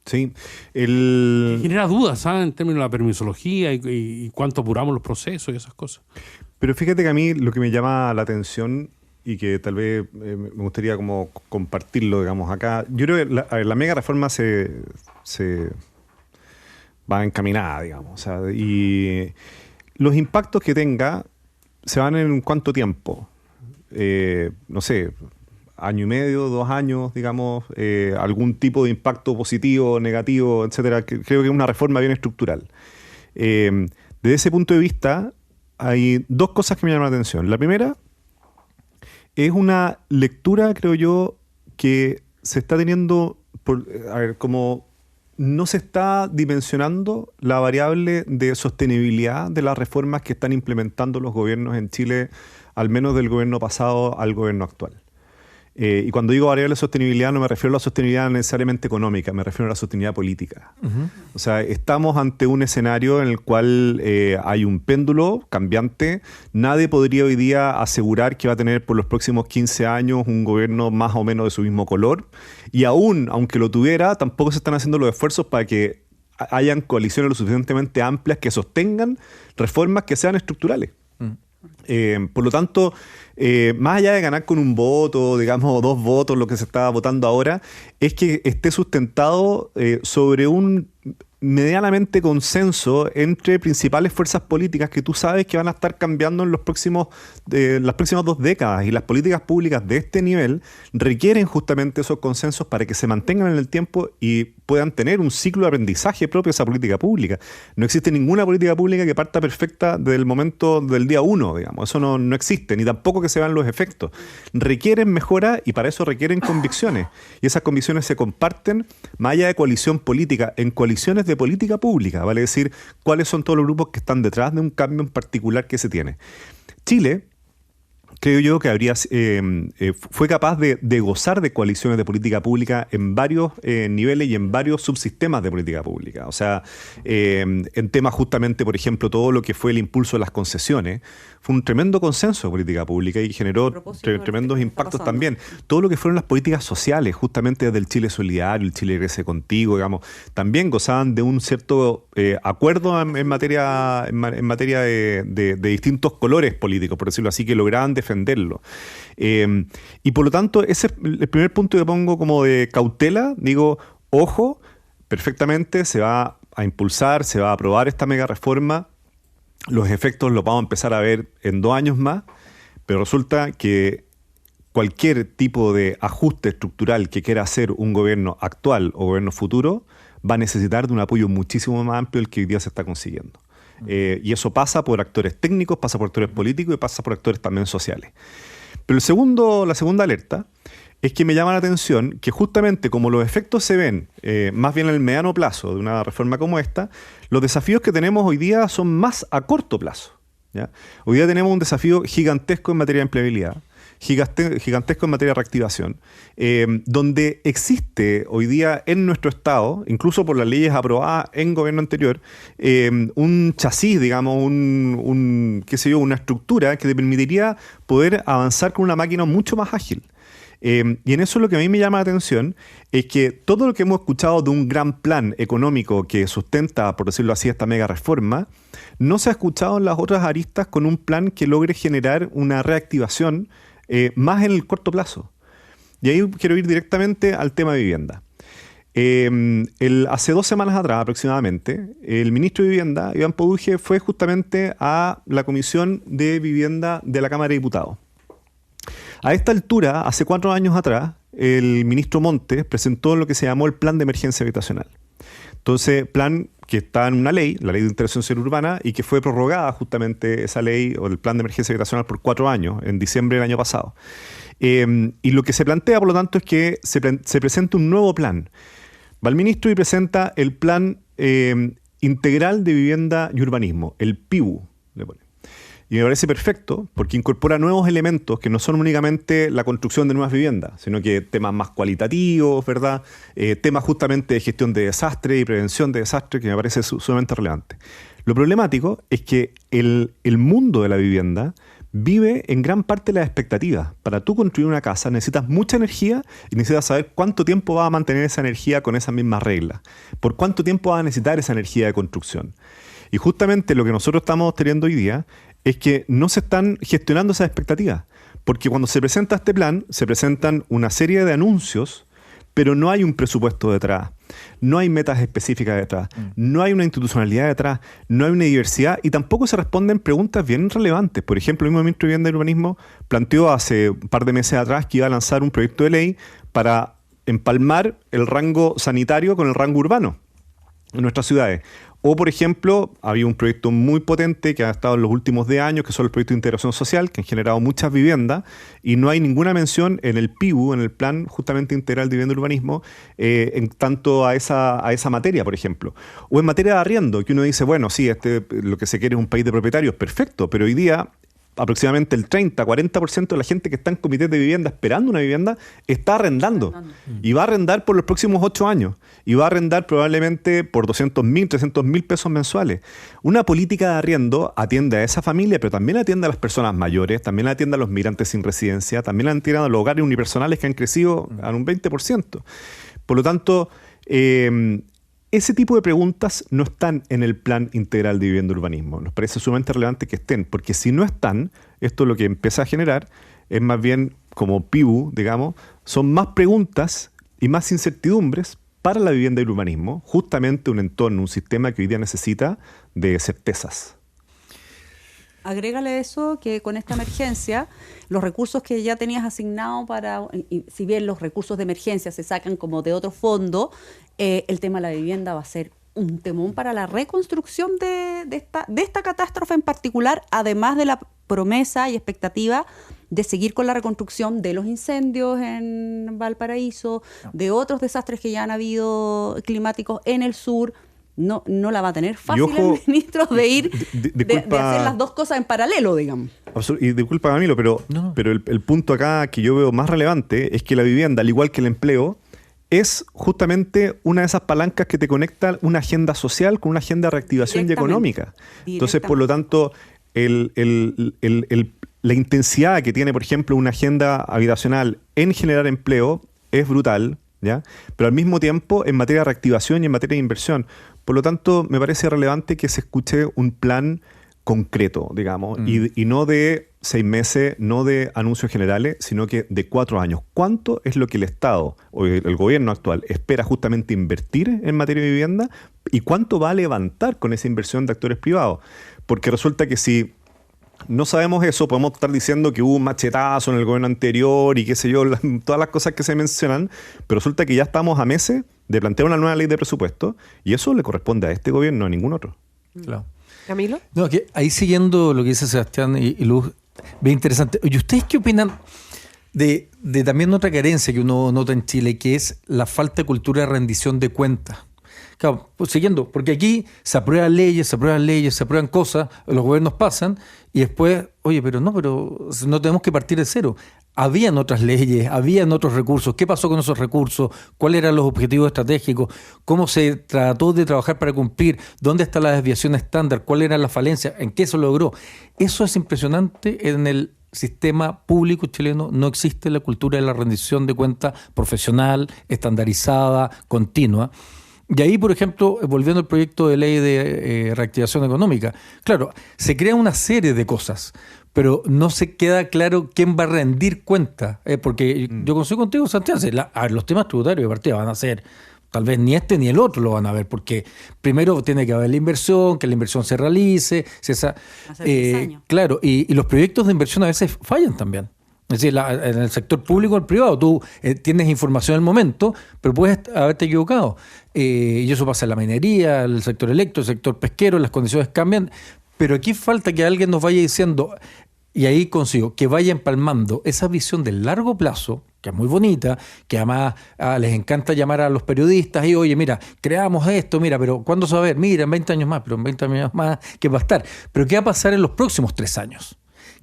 Sí.
Genera dudas, ¿sabes?, en términos de la permisología y cuánto apuramos los procesos y esas cosas.
Pero fíjate que a mí lo que me llama la atención y que tal vez me gustaría como compartirlo, digamos, acá. Yo creo que la mega reforma se va encaminada, digamos. O sea, y los impactos que tenga se van en cuánto tiempo. No sé, año y medio, 2 años, digamos, algún tipo de impacto positivo, negativo, etcétera. Creo que es una reforma bien estructural. Desde ese punto de vista, hay 2 cosas que me llaman la atención. La primera es una lectura, creo yo, que se está teniendo, como no se está dimensionando la variable de sostenibilidad de las reformas que están implementando los gobiernos en Chile, al menos del gobierno pasado al gobierno actual. Y cuando digo variable de sostenibilidad no me refiero a la sostenibilidad necesariamente económica, me refiero a la sostenibilidad política. O sea, estamos ante un escenario en el cual hay un péndulo cambiante. Nadie podría hoy día asegurar que va a tener por los próximos 15 años un gobierno más o menos de su mismo color. Y aunque lo tuviera, tampoco se están haciendo los esfuerzos para que hayan coaliciones lo suficientemente amplias que sostengan reformas que sean estructurales. Por lo tanto, más allá de ganar con un voto, digamos, o 2 votos, lo que se está votando ahora, es que esté sustentado sobre un medianamente consenso entre principales fuerzas políticas que tú sabes que van a estar cambiando en las próximas 2 décadas, y las políticas públicas de este nivel requieren justamente esos consensos para que se mantengan en el tiempo y puedan tener un ciclo de aprendizaje propio de esa política pública. No existe ninguna política pública que parta perfecta desde el momento del día 1, digamos. Eso no existe, ni tampoco que se vean los efectos. Requieren mejora y para eso requieren convicciones. Y esas convicciones se comparten más allá de coalición política, en coaliciones de política pública, vale decir, cuáles son todos los grupos que están detrás de un cambio en particular que se tiene. Chile, creo yo que fue capaz de gozar de coaliciones de política pública en varios niveles y en varios subsistemas de política pública. O sea, en temas justamente, por ejemplo, todo lo que fue el impulso de las concesiones, fue un tremendo consenso de política pública y generó tremendos impactos también. Todo lo que fueron las políticas sociales, justamente desde el Chile Solidario, el Chile Crece Contigo, digamos, también gozaban de un cierto acuerdo en materia de distintos colores políticos, por decirlo así, que lograban defenderlo. Y por lo tanto, ese es el primer punto que pongo como de cautela. Digo, ojo, perfectamente se va a impulsar, se va a aprobar esta mega reforma. Los efectos los vamos a empezar a ver en 2 años más, pero resulta que cualquier tipo de ajuste estructural que quiera hacer un gobierno actual o gobierno futuro va a necesitar de un apoyo muchísimo más amplio del que hoy día se está consiguiendo. Y eso pasa por actores técnicos, pasa por actores políticos y pasa por actores también sociales. Pero la segunda alerta es que me llama la atención que justamente como los efectos se ven más bien en el mediano plazo de una reforma como esta, los desafíos que tenemos hoy día son más a corto plazo, ¿ya? Hoy día tenemos un desafío gigantesco en materia de empleabilidad, gigantesco en materia de reactivación, donde existe hoy día en nuestro Estado, incluso por las leyes aprobadas en gobierno anterior, un chasis, digamos, una estructura que te permitiría poder avanzar con una máquina mucho más ágil. Y en eso lo que a mí me llama la atención es que todo lo que hemos escuchado de un gran plan económico que sustenta, por decirlo así, esta mega reforma, no se ha escuchado en las otras aristas con un plan que logre generar una reactivación más en el corto plazo. Y ahí quiero ir directamente al tema de vivienda. Hace 2 semanas atrás aproximadamente, el ministro de Vivienda, Iván Poduje, fue justamente a la Comisión de Vivienda de la Cámara de Diputados. A esta altura, hace 4 años atrás, el ministro Montes presentó lo que se llamó el Plan de Emergencia Habitacional. Entonces, plan que está en una ley, la Ley de Integración Social Urbana, y que fue prorrogada justamente esa ley o el Plan de Emergencia Habitacional por 4 años, en diciembre del año pasado. Y lo que se plantea, por lo tanto, es que se presenta un nuevo plan. Va el ministro y presenta el Plan Integral de Vivienda y Urbanismo, el PIU, le pone. Y me parece perfecto porque incorpora nuevos elementos que no son únicamente la construcción de nuevas viviendas, sino que temas más cualitativos, ¿verdad? Temas justamente de gestión de desastres y prevención de desastres, que me parece sumamente relevante. Lo problemático es que el mundo de la vivienda vive en gran parte de las expectativas. Para tú construir una casa necesitas mucha energía y necesitas saber cuánto tiempo vas a mantener esa energía con esas mismas reglas. Por cuánto tiempo vas a necesitar esa energía de construcción. Y justamente lo que nosotros estamos teniendo hoy día es que no se están gestionando esas expectativas, porque cuando se presenta este plan, se presentan una serie de anuncios, pero no hay un presupuesto detrás, no hay metas específicas detrás, no hay una institucionalidad detrás, no hay una diversidad y tampoco se responden preguntas bien relevantes. Por ejemplo, el mismo ministro de Vivienda y Urbanismo planteó hace un par de meses atrás que iba a lanzar un proyecto de ley para empalmar el rango sanitario con el rango urbano en nuestras ciudades. O, por ejemplo, había un proyecto muy potente que ha estado en los últimos 10 años, que son los proyectos de integración social, que han generado muchas viviendas, y no hay ninguna mención en el PIU, en el Plan justamente Integral de Vivienda y Urbanismo, en tanto a esa materia, por ejemplo. O en materia de arriendo, que uno dice, bueno, sí, lo que se quiere es un país de propietarios, perfecto, pero hoy día aproximadamente el 30-40% de la gente que está en comités de vivienda esperando una vivienda está arrendando. Y va a arrendar por los próximos 8 años. Y va a arrendar probablemente por 200.000, 300.000 pesos mensuales. Una política de arriendo atiende a esa familia, pero también atiende a las personas mayores, también atiende a los migrantes sin residencia, también atiende a los hogares unipersonales que han crecido a un 20%. Por lo tanto, ese tipo de preguntas no están en el Plan Integral de Vivienda y Urbanismo. Nos parece sumamente relevante que estén, porque si no están, esto lo que empieza a generar es más bien como PIBU, digamos, son más preguntas y más incertidumbres para la vivienda y el urbanismo, justamente un entorno, un sistema que hoy día necesita de certezas.
Agrégale eso, que con esta emergencia, los recursos que ya tenías asignados y si bien los recursos de emergencia se sacan como de otro fondo, el tema de la vivienda va a ser un temón para la reconstrucción de esta catástrofe en particular, además de la promesa y expectativa de seguir con la reconstrucción de los incendios en Valparaíso, de otros desastres que ya han habido climáticos en el sur. No la va a tener fácil el ministro de ir de hacer las dos cosas en paralelo, digamos.
Y disculpa, Camilo, pero el punto acá que yo veo más relevante es que la vivienda, al igual que el empleo, es justamente una de esas palancas que te conecta una agenda social con una agenda de reactivación y económica. Entonces, por lo tanto, la intensidad que tiene, por ejemplo, una agenda habitacional en generar empleo es brutal, ¿ya? Pero al mismo tiempo en materia de reactivación y en materia de inversión. Por lo tanto, me parece relevante que se escuche un plan concreto, digamos, y no de 6 meses, no de anuncios generales, sino que de 4 años. ¿Cuánto es lo que el Estado o el gobierno actual espera justamente invertir en materia de vivienda y cuánto va a levantar con esa inversión de actores privados? Porque resulta que si no sabemos eso, podemos estar diciendo que hubo un machetazo en el gobierno anterior y qué sé yo, todas las cosas que se mencionan, pero resulta que ya estamos a meses de plantear una nueva ley de presupuesto y eso le corresponde a este gobierno, a ningún otro.
Claro.
¿Camilo?
No, que ahí siguiendo lo que dice Sebastián y Luz, bien interesante. ¿Y ustedes qué opinan de también otra carencia que uno nota en Chile, que es la falta de cultura de rendición de cuentas? Claro, pues siguiendo, porque aquí se aprueban leyes, se aprueban cosas, los gobiernos pasan y después, oye, pero no tenemos que partir de cero. Habían otras leyes, habían otros recursos. ¿Qué pasó con esos recursos? ¿Cuáles eran los objetivos estratégicos? ¿Cómo se trató de trabajar para cumplir? ¿Dónde está la desviación estándar? ¿Cuáles eran las falencias? ¿En qué se logró? Eso es impresionante. En el sistema público chileno no existe la cultura de la rendición de cuentas profesional, estandarizada, continua. Y ahí, por ejemplo, volviendo al proyecto de ley de reactivación económica, claro, se crea una serie de cosas, pero no se queda claro quién va a rendir cuenta, porque yo coincido contigo, Santiago, los temas tributarios de partida van a ser, tal vez ni este ni el otro lo van a ver, porque primero tiene que haber la inversión, que la inversión se realice, claro, y los proyectos de inversión a veces fallan también. Es decir, en el sector público o el privado, tú tienes información en el momento, pero puedes haberte equivocado. Y eso pasa en la minería, el sector eléctrico, el sector pesquero, las condiciones cambian. Pero aquí falta que alguien nos vaya diciendo, y ahí consigo, que vaya empalmando esa visión de largo plazo, que es muy bonita, que además les encanta llamar a los periodistas y, oye, mira, creamos esto, mira, pero ¿cuándo se va a ver? Mira, en 20 años más, pero en 20 años más, ¿qué va a estar? Pero ¿qué va a pasar en los próximos 3 años?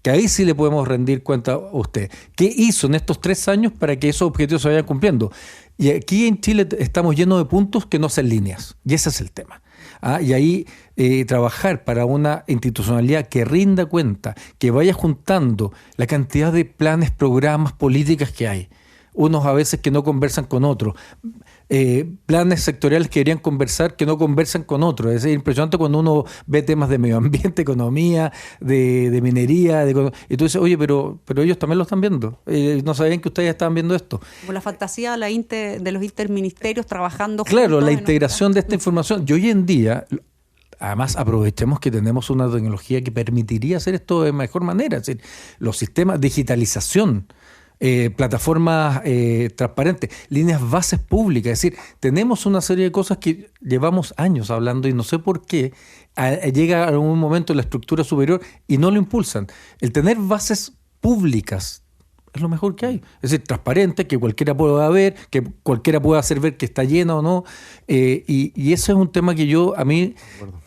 Que ahí sí le podemos rendir cuenta a usted. ¿Qué hizo en estos 3 años para que esos objetivos se vayan cumpliendo? Y aquí en Chile estamos llenos de puntos que no son líneas. Y ese es el tema. Y ahí trabajar para una institucionalidad que rinda cuenta, que vaya juntando la cantidad de planes, programas, políticas que hay. Unos a veces que no conversan con otros. Planes sectoriales que deberían conversar, que no conversan con otros. Es impresionante cuando uno ve temas de medio ambiente, economía, de minería, y tú dices, oye, pero ellos también lo están viendo. No sabían que ustedes estaban viendo esto.
Como la fantasía de los interministerios trabajando juntos.
Claro, la integración de esta información. Y hoy en día, además, aprovechemos que tenemos una tecnología que permitiría hacer esto de mejor manera. Es decir, los sistemas, digitalización, plataformas transparentes, líneas bases públicas. Es decir, tenemos una serie de cosas que llevamos años hablando y no sé por qué llega a algún momento la estructura superior y no lo impulsan. El tener bases públicas es lo mejor que hay. Es decir, transparente, que cualquiera pueda ver, que cualquiera pueda hacer ver que está llena o no. Y ese es un tema que yo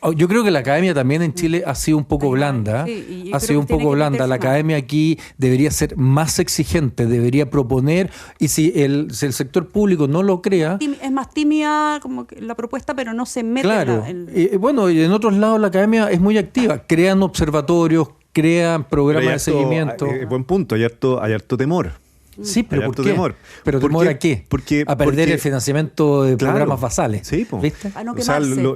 creo que la academia también en Chile ha sido un poco blanda.
Sí,
ha sido un poco blanda. La academia aquí debería ser más exigente, debería proponer, y si el sector público no lo crea...
Es más tímida como que la propuesta, pero no se mete
claro. Bueno, y en otros lados la academia es muy activa. Crean observatorios, crean programas de seguimiento.
Buen punto, hay harto temor.
Sí, pero
Hay
¿por
harto
qué?
temor.
¿Pero
¿Por
temor
qué?
a qué?
Porque-
a perder
porque-
el financiamiento de
Claro.
programas basales.
Sí, po.
¿Viste?
A no
O sea,
quemarse.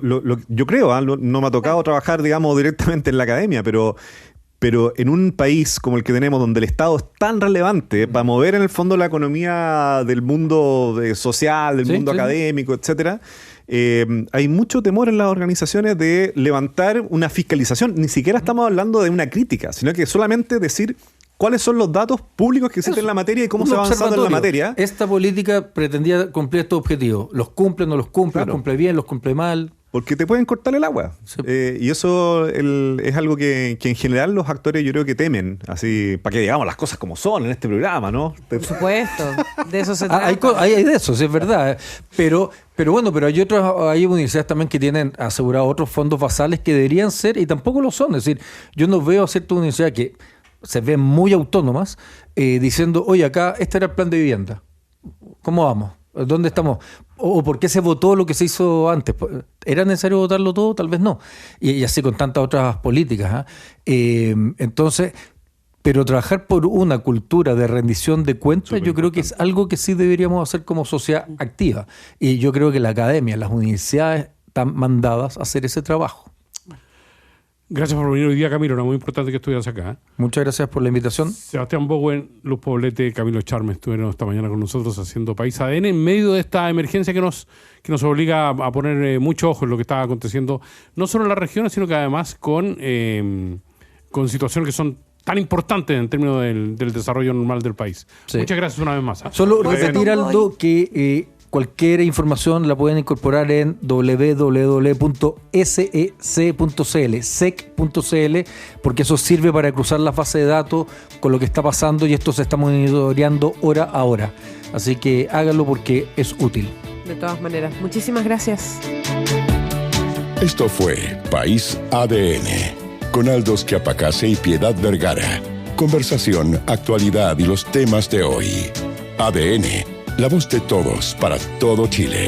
yo creo, no me ha tocado trabajar, digamos, directamente en la academia, pero en un país como el que tenemos, donde el Estado es tan relevante para mover en el fondo la economía del mundo social, del
Sí,
mundo
sí.
académico, etcétera, hay mucho temor en las organizaciones de levantar una fiscalización. Ni siquiera estamos hablando de una crítica, sino que solamente decir cuáles son los datos públicos que existen en la materia y cómo
Un
se va avanzando en la
observatorio.
materia.
Esta política pretendía cumplir estos objetivos. ¿Los cumple, no los cumple?
Claro.
¿Los cumple bien, los cumple mal?
Porque te pueden cortar el agua.
Sí.
Y eso es algo que en general los actores yo creo que temen, así, para que digamos las cosas como son en este programa, ¿no?
Por supuesto, de eso se
Ah,
trata.
hay de eso, sí, es verdad. Pero bueno, pero hay universidades también que tienen asegurados otros fondos basales que deberían ser y tampoco lo son. Es decir, yo no veo a ciertas universidades que se ven muy autónomas diciendo, oye, acá este era el plan de vivienda. ¿Cómo vamos? ¿Dónde estamos? ¿O por qué se votó lo que se hizo antes? ¿Era necesario votarlo todo? Tal vez no. Y así con tantas otras políticas. ¿Ah? Entonces, pero trabajar por una cultura de rendición de cuentas, yo creo que es algo que sí deberíamos hacer como sociedad activa. Y yo creo que la academia, las universidades están mandadas a hacer ese trabajo.
Gracias por venir hoy día, Camilo. Era muy importante que estuvieras acá. ¿Eh?
Muchas gracias por la invitación.
Sebastián Bowen, Luz Poblete, Camilo Charme estuvieron esta mañana con nosotros haciendo País ADN en medio de esta emergencia que nos obliga a poner mucho ojo en lo que está aconteciendo, no solo en las regiones, sino que además con situaciones que son tan importantes en términos del desarrollo normal del país.
Sí.
Muchas gracias una vez más. ¿eh?
Solo
Bueno,
repetir,
Tomboy.
Aldo, que cualquier información la pueden incorporar en www.sec.cl, porque eso sirve para cruzar la base de datos con lo que está pasando y esto se está monitoreando hora a hora. Así que háganlo porque es útil.
De todas maneras, muchísimas gracias.
Esto fue País ADN, con Aldo Schiapacase y Piedad Vergara. Conversación, actualidad y los temas de hoy. ADN, la voz de todos para todo Chile.